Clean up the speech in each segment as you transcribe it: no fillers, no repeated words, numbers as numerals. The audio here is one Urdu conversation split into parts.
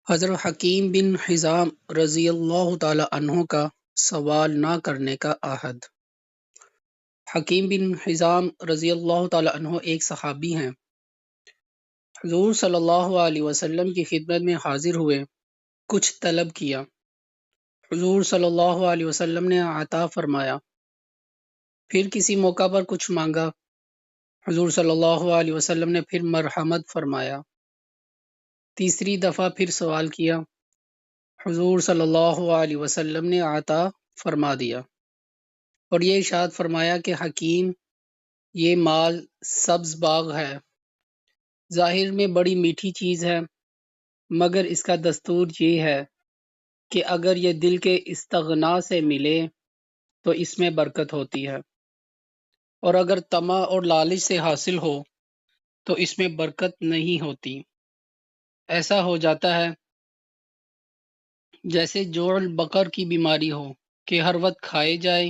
حضرت حکیم بن حزام رضی اللہ تعالی عنہ کا سوال نہ کرنے کا عہد۔ حکیم بن حزام رضی اللہ تعالی عنہ ایک صحابی ہیں۔ حضور صلی اللہ علیہ وسلم کی خدمت میں حاضر ہوئے، کچھ طلب کیا، حضور صلی اللہ علیہ وسلم نے عطا فرمایا۔ پھر کسی موقع پر کچھ مانگا، حضور صلی اللہ علیہ وسلم نے پھر مرحمت فرمایا۔ تیسری دفعہ پھر سوال کیا، حضور صلی اللہ علیہ وسلم نے عطا فرما دیا اور یہ ارشاد فرمایا کہ حکیم، یہ مال سبز باغ ہے، ظاہر میں بڑی میٹھی چیز ہے، مگر اس کا دستور یہ ہے کہ اگر یہ دل کے استغنا سے ملے تو اس میں برکت ہوتی ہے، اور اگر طمع اور لالچ سے حاصل ہو تو اس میں برکت نہیں ہوتی۔ ایسا ہو جاتا ہے جیسے جوع البقر کی بیماری ہو کہ ہر وقت کھائے جائے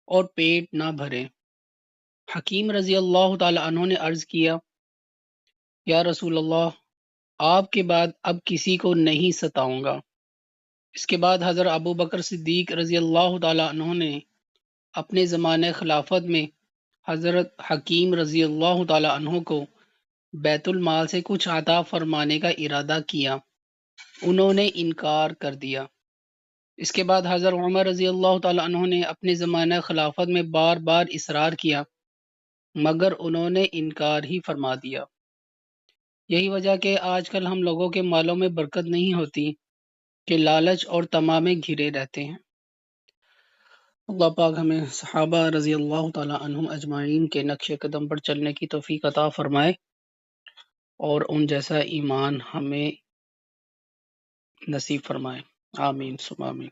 اور پیٹ نہ بھرے۔ حکیم رضی اللہ تعالی عنہ نے عرض کیا، یا رسول اللہ، آپ کے بعد اب کسی کو نہیں ستاؤں گا۔ اس کے بعد حضرت ابو بکر صدیق رضی اللہ تعالی عنہ نے اپنے زمانہ خلافت میں حضرت حکیم رضی اللہ تعالی عنہ کو بیت المال سے کچھ عطا فرمانے کا ارادہ کیا، انہوں نے انکار کر دیا۔ اس کے بعد حضرت عمر رضی اللہ تعالی عنہ نے اپنے زمانہ خلافت میں بار بار اصرار کیا، مگر انہوں نے انکار ہی فرما دیا۔ یہی وجہ کہ آج کل ہم لوگوں کے مالوں میں برکت نہیں ہوتی کہ لالچ اور طمع میں گھرے رہتے ہیں۔ اللہ پاک ہمیں صحابہ رضی اللہ تعالی عنہم اجمعین کے نقش قدم پر چلنے کی توفیق عطا فرمائے اور ان جیسا ایمان ہمیں نصیب فرمائے۔ آمین ثم آمین۔